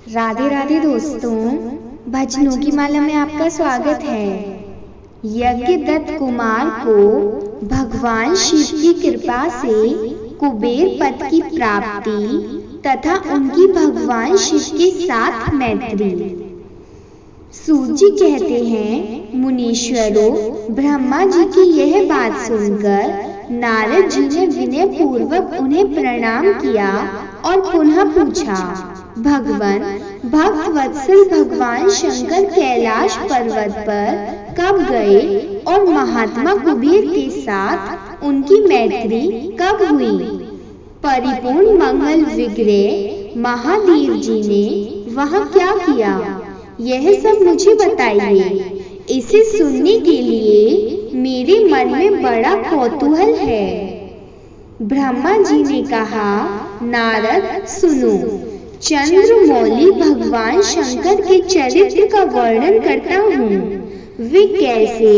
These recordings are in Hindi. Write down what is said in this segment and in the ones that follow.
राधे राधे दोस्तों, भजनों की माला में आपका स्वागत है। यज्ञदत्त कुमार को भगवान शिव की कृपा से कुबेर पद की प्राप्ति तथा उनकी भगवान शिव के साथ मैत्री। सूत जी कहते हैं, मुनीश्वरों, ब्रह्मा जी की यह बात सुनकर नारद जी ने विनय पूर्वक उन्हें प्रणाम किया और पुनः पूछा, भगवान, भक्त वत्सल भगवान शंकर कैलाश पर्वत पर कब गए और महात्मा कुबेर के साथ उनकी मैत्री कब हुई? परिपूर्ण मंगल विग्रह महादेव जी ने वहाँ क्या किया? यह सब मुझे बताइए। इसे सुनने के लिए मेरे मन में बड़ा कौतूहल है। ब्रह्मा जी ने कहा, नारद सुनो, चंद्रमौली भगवान शंकर के चरित्र का वर्णन करता हूँ। वे कैसे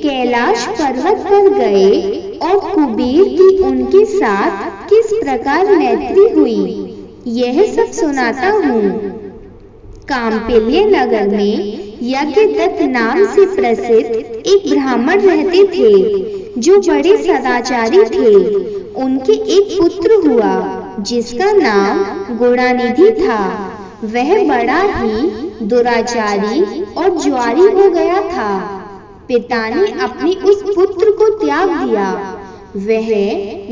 कैलाश पर्वत पर गए और कुबेर की उनके साथ किस प्रकार मैत्री हुई, यह सब सुनाता हूँ। काम्पिल्य नगर में यज्ञदत्त नाम से प्रसिद्ध एक ब्राह्मण रहते थे, जो बड़े सदाचारी थे। उनके एक पुत्र हुआ जिसका नाम गुणानिधि था। वह बड़ा ही दुराचारी और ज्वारी हो गया था। पिता ने अपने उस पुत्र को त्याग दिया। वह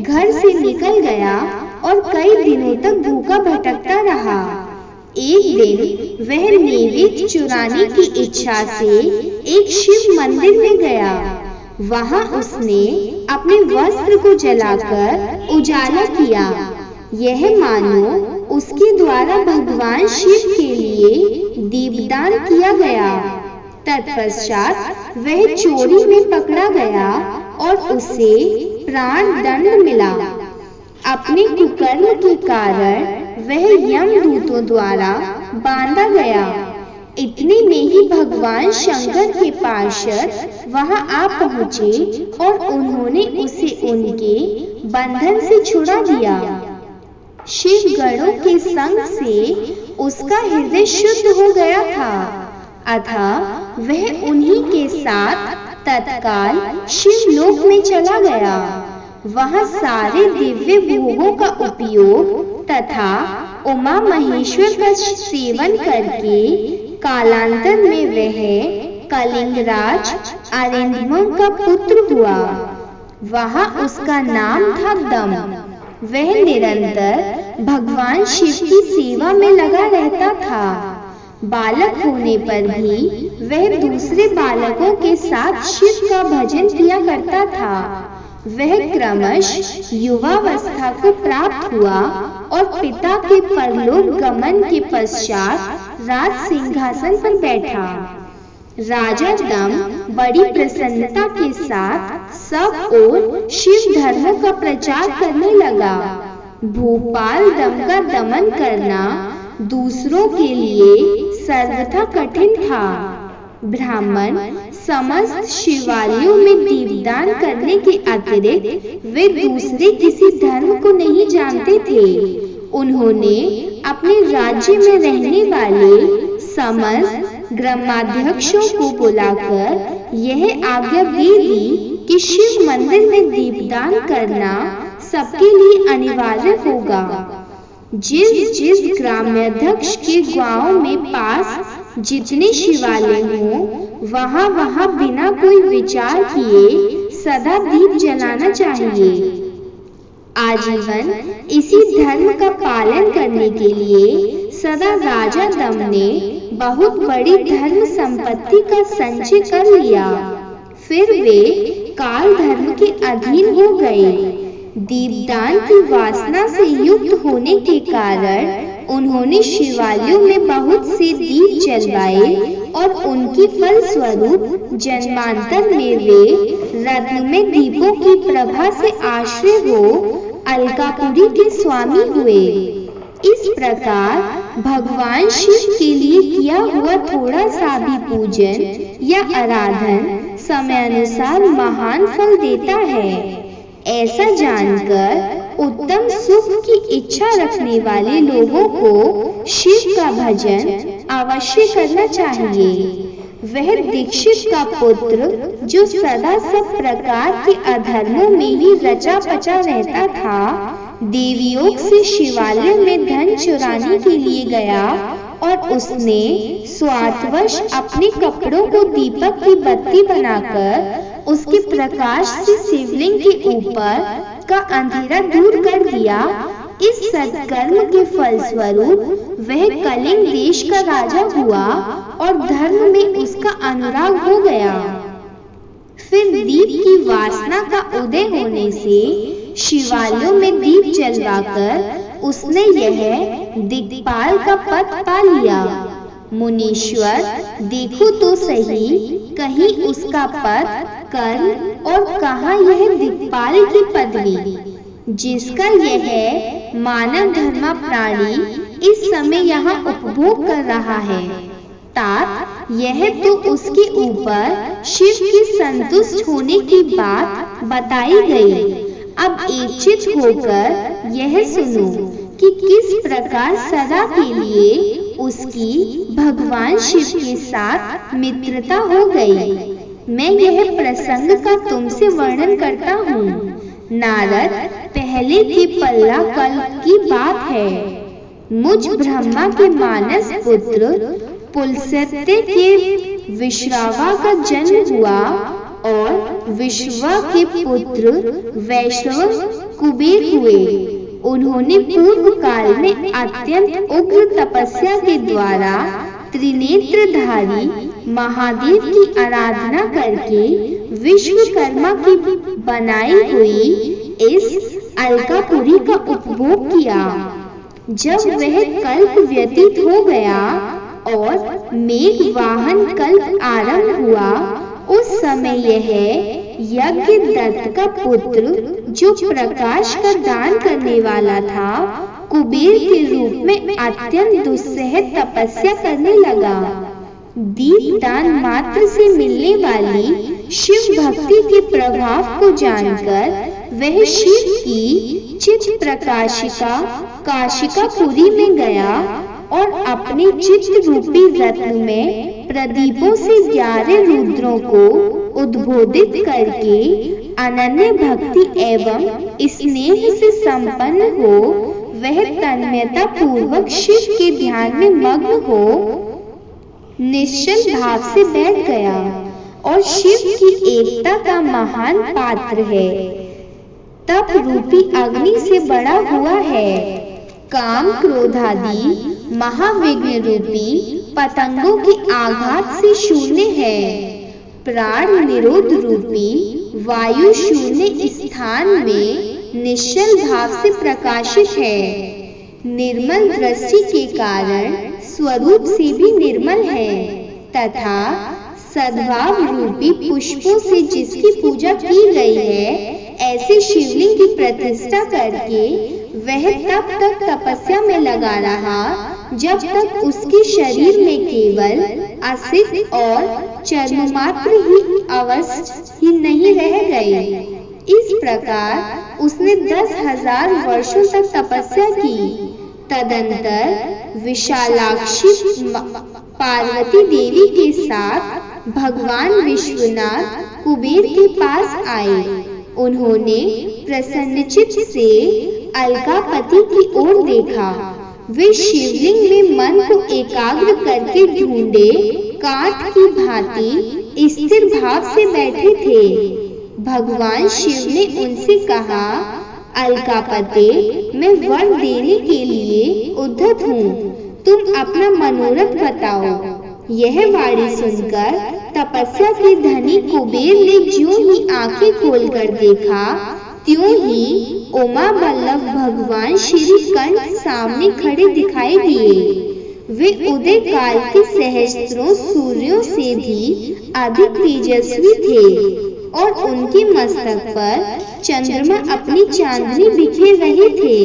घर से निकल गया और कई दिनों तक भूखा भटकता रहा। एक दिन वह नैवेद्य चुराने की इच्छा से एक शिव मंदिर में गया। वहां उसने अपने वस्त्र को जलाकर उजाला किया। यह मानो उसके द्वारा भगवान शिव के लिए दीपदान किया गया। तत्पश्चात वह चोरी में पकड़ा गया और उसे प्राण दंड मिला। अपने कुकर्म के कारण वह यमदूतों द्वारा बांधा गया। इतने में ही भगवान शंकर के पार्षद वहां आ पहुंचे और उन्होंने उसे उनके बंधन से छुड़ा दिया। शिव गणों के संग से उसका हृदय शुद्ध हो गया था, अतः वह उन्हीं के साथ तत्काल शिवलोक में चला गया। वहां सारे दिव्य भोगों का उपयोग तथा उमा महेश्वर का सेवन करके कालांतर में वह कलिंगराज अरिंदम का पुत्र हुआ। वहां उसका नाम था दम। वह निरंतर भगवान शिव की सेवा में लगा रहता था। बालक होने पर भी वह दूसरे बालकों के साथ शिव का भजन किया करता था। वह क्रमश युवावस्था को प्राप्त हुआ और पिता के परलोक गमन के पश्चात राज सिंहासन पर बैठा। राजा दम बड़ी प्रसन्नता के साथ सब ओर शिव धर्म का प्रचार करने लगा। भूपाल दम का दमन करना दूसरों के लिए सर्वथा कठिन था। ब्राह्मण समस्त शिवालयों में दीपदान करने के अतिरिक्त वे दूसरे किसी धर्म को नहीं जानते थे। उन्होंने अपने राज्य में रहने वाले समस्त ग्रामाध्यक्षों को बुलाकर यह आज्ञा दे दी कि शिव मंदिर में दीपदान करना सबके लिए अनिवार्य होगा। जिस ग्रामाध्यक्ष के गांव में पास जितने शिवालय हों, वहां बिना कोई विचार किए सदा दीप जलाना चाहिए। आजीवन इसी धर्म का पालन करने के लिए सदा राजा दम ने बहुत बड़ी धर्म संपत्ति का संचय कर लिया। फिर वे काल धर्म के अधीन हो गए। दीपदान की वासना से युक्त होने के कारण उन्होंने शिवालयों में बहुत से दीप जलवाए और उनकी फलस्वरूप जन्मांतर में वे रत्नमय दीपों की प्रभा से आश्रय हो अलकापुरी के स्वामी हुए। इस प्रकार भगवान शिव के लिए किया हुआ थोड़ा सा भी पूजन या आराधन समयानुसार महान फल देता है। ऐसा जानकर उत्तम सुख की इच्छा रखने वाले लोगों को शिव का भजन अवश्य करना चाहिए। वह दीक्षित का पुत्र जो सदा सब प्रकार के अधर्मों में ही रचा पचा रहता था, देवयोग से शिवालय में धन चुराने के लिए गया और उसने स्वार्थवश अपने कपड़ों को दीपक की बत्ती बनाकर उसके प्रकाश से शिवलिंग के ऊपर का अंधेरा दूर कर दिया। इस सत्कर्म के फलस्वरूप वह कलिंग देश का राजा हुआ और धर्म में उसका अनुराग हो गया। फिर दीप की वासना का उदय होने से शिवालयों में दीप जलवाकर उसने यह दिक्पाल का पद पा लिया। मुनीश्वर, देखो तो सही, कहीं उसका पद कर्म और कहाँ यह दिक्पाल की पदवी, जिसका यह मानव धर्मा प्राणी इस समय यहाँ उपभोग कर रहा है। तात, यह तो उसके ऊपर शिव के संतुष्ट होने की बात बताई गई। अब एकचित होकर यह सुनो कि किस प्रकार सदा के लिए उसकी भगवान शिव के साथ मित्रता हो गई। मैं यह प्रसंग का तुमसे वर्णन करता हूँ। नारद, पहले के पल्ला कल की बात है। मुझ ब्रह्मा के मानस पुत्र पुलस्त्य के विश्रावा का जन्म हुआ और विश्वा के पुत्र वैश्रव कुबेर हुए। उन्होंने पूर्व काल में अत्यंत उग्र तपस्या के द्वारा त्रिनेत्रधारी महादेव की आराधना करके विश्वकर्मा की बनाई हुई इस अलकापुरी का उपभोग किया। जब वह कल्प व्यतीत हो गया और मेघ वाहन कल्प आरंभ हुआ, उस समय यह यज्ञ दत्त का पुत्र जो प्रकाश का दान करने वाला था, कुबेर के रूप में अत्यंत दुस्सह तपस्या करने लगा। दीप दान मात्र से मिलने वाली शिव भक्ति के प्रभाव को जानकर वह शिव की चित्त प्रकाशिका काशिकापुरी में गया और अपने चित्त रूपी रत्न में प्रदीपों से 11 रुद्रों को उद्बोधित करके अनन्य भक्ति एवं स्नेह से संपन्न हो वह तन्मयता पूर्वक शिव के ध्यान में मग्न हो निश्चल भाव से बैठ गया और शिव की एकता का महान पात्र है। तप रूपी अग्नि से बड़ा हुआ है। काम क्रोधादि महाविघ्न रूपी पतंगों के आघात से शून्य है। प्राण निरोध रूपी वायु शून्य स्थान में निश्चल भाव से प्रकाशित है। निर्मल दृष्टि के कारण स्वरूप से भी निर्मल है तथा सद्भाव रूपी पुष्पों से जिसकी पूजा की गई है, ऐसे शिवलिंग की प्रतिष्ठा करके वह तब तक तपस्या में लगा रहा जब तक उसके शरीर में केवल असित और चर्ममात्र ही अवश्य ही नहीं रह गए। इस प्रकार उसने 10,000 वर्षों तक तपस्या की। तदंतर विशालाक्षी पार्वती देवी के साथ भगवान विश्वनाथ कुबेर के पास आए। उन्होंने प्रसन्नचित से अलकापति की ओर देखा। वे शिवलिंग में मन को एकाग्र करके ढूंढे काठ की भांति स्थिर भाव से बैठे थे। भगवान शिव ने उनसे कहा, अलकापते, मैं वर देने के लिए उद्धत हूँ, तुम अपना मनोरथ बताओ। यह वाणी सुनकर तपस्या के धनी कुबेर ने ज्यों ही आंखें खोलकर देखा, त्यों ही उमा बल्लभ भगवान श्री कंठ सामने खड़े दिखाई दिए। वे उदय काल के सहस्त्रों सूर्यों से भी अधिक तेजस्वी थे और उनके मस्तक पर चंद्रमा अपनी चांदनी बिखेर रहे थे।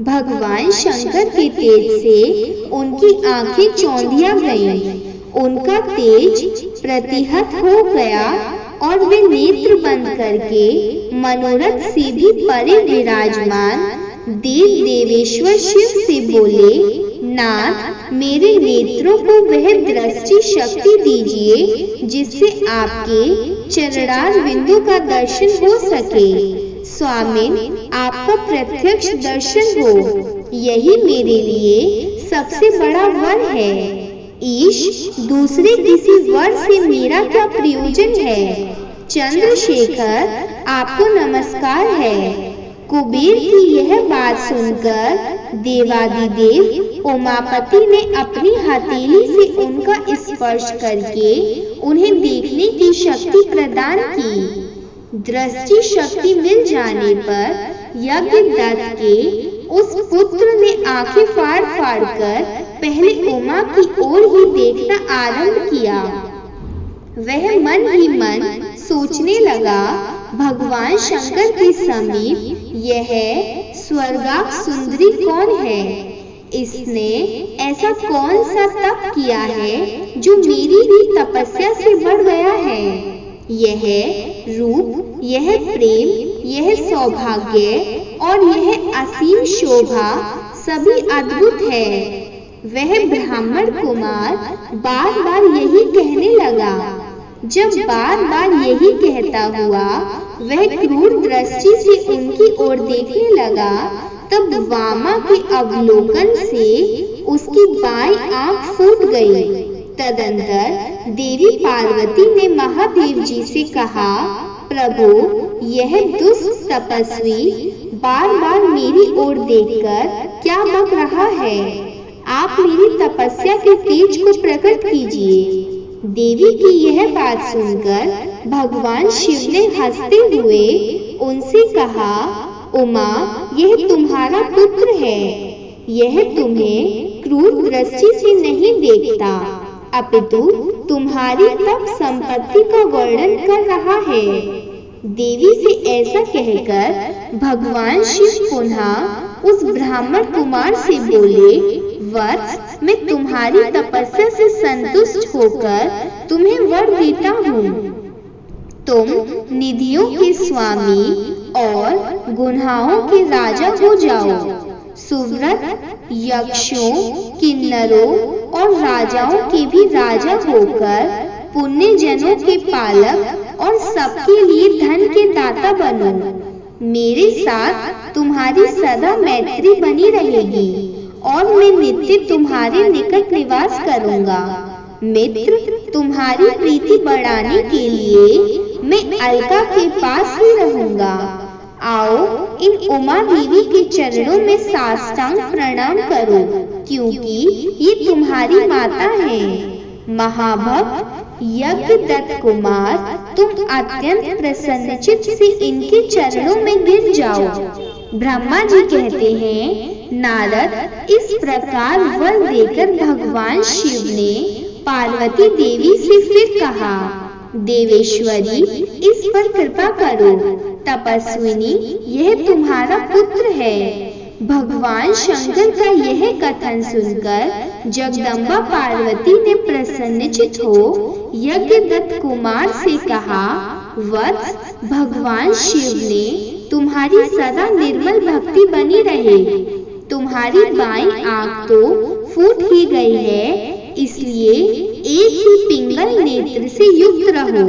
भगवान शंकर के तेज से उनकी आंखें चौंधिया गईं। उनका तेज प्रतिहत हो गया और वे नेत्र बंद करके मनोरथ से भी परे विराजमान देव देवेश्वर शिव से बोले, नाथ मेरे नेत्रों को वह दृष्टि शक्ति दीजिए जिससे आपके चरणार बिंदु का दर्शन हो सके। स्वामिन आपका प्रत्यक्ष दर्शन हो, यही मेरे लिए सबसे बड़ा वर है। ईश दूसरे किसी वर से मेरा क्या प्रयोजन है। चंद्रशेखर आपको नमस्कार है। कुबेर की यह बात सुनकर देवादिदेव उमापति ने अपनी हथेली से उनका स्पर्श करके उन्हें देखने की शक्ति प्रदान की। दृष्टि शक्ति मिल जाने पर यज्ञदत्त के उस पुत्र ने आंखें फाड़ फाड़ कर पहले उमा की ओर ही देखना आरंभ किया। वह मन ही मन सोचने लगा, भगवान शंकर के समीप यह स्वर्गाक सुंदरी कौन है। इसने ऐसा कौन सा तप किया है जो मेरी भी तपस्या से बढ़ गया है। यह रूप, यह प्रेम, यह सौभाग्य और यह असीम शोभा सभी अद्भुत है। वह ब्राह्मण कुमार बार बार यही कहने लगा। जब बार बार यही कहता हुआ वह क्रूर दृष्टि से उनकी ओर देखने लगा, तब वामा के अवलोकन से उसकी बाईं आंख फूट गई। तदंतर देवी पार्वती ने महादेव जी से कहा, प्रभु यह दुष्ट तपस्वी बार बार मेरी ओर देखकर क्या बक रहा है। आप मेरी तपस्या के तेज को प्रकट कीजिए। देवी की यह बात सुनकर भगवान शिव ने हंसते हुए उनसे कहा, उमा यह तुम्हारा पुत्र है। यह तुम्हें क्रूर दृष्टि से नहीं देखता, अपितु तुम्हारी तप संपत्ति का वर्णन कर रहा है। देवी से ऐसा कहकर भगवान शिव पुनः उस ब्राह्मण कुमार से बोले, वत्स मैं तुम्हारी तपस्या से संतुष्ट होकर तुम्हें वर देता हूँ। तुम निधियों के स्वामी और गुनाहों के राजा हो जाओ। सुव्रत यक्षों, किन्नरों और राजाओं के भी राजा होकर पुण्य जनों के पालक और सबके लिए धन के दाता बनो। मेरे साथ तुम्हारी सदा मैत्री बनी रहेगी और मैं नित्य तुम्हारे निकट निवास करूंगा। मित्र, तुम्हारी प्रीति बढ़ाने के लिए मैं अलका के पास ही रहूंगा। आओ इन उमा देवी के चरणों में साष्टांग प्रणाम करो, क्योंकि ये तुम्हारी माता हैं। महाभक्त यज्ञदत्त कुमार, तुम अत्यंत प्रसन्नचित्त से इनके चरणों में गिर जाओ। ब्रह्मा जी कहते हैं, नारद इस प्रकार वर देकर भगवान शिव ने पार्वती देवी से फिर कहा, देवेश्वरी इस पर कृपा करो। तपस्विनी यह तुम्हारा पुत्र है। भगवान शंकर का यह कथन सुनकर जगदम्बा पार्वती ने प्रसन्नचित्त हो यज्ञदत्त कुमार से कहा, वत्स भगवान शिव ने तुम्हारी सदा निर्मल भक्ति बनी रहे। तुम्हारी बाईं आंख तो फूट ही गई है, इसलिए एक ही पिंगल नेत्र से युक्त रहो।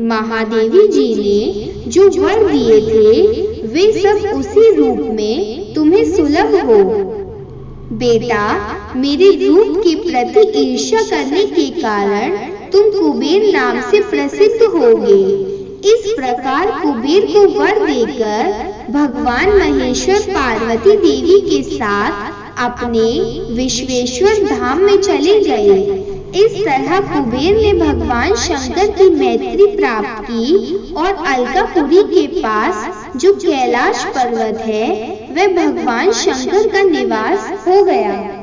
महादेवी जी ने जो वर दिए थे वे सब उसी रूप में तुम्हें सुलभ हो। बेटा, मेरे रूप के प्रति ईर्ष्या करने के कारण तुम कुबेर नाम से प्रसिद्ध होगे। इस प्रकार कुबेर को वर देकर भगवान महेश्वर पार्वती देवी के साथ अपने विश्वेश्वर धाम में चले गए। इस तरह कुबेर ने भगवान शंकर की मैत्री प्राप्त की और अलकापुरी के पास जो कैलाश पर्वत है वह भगवान शंकर का निवास हो गया।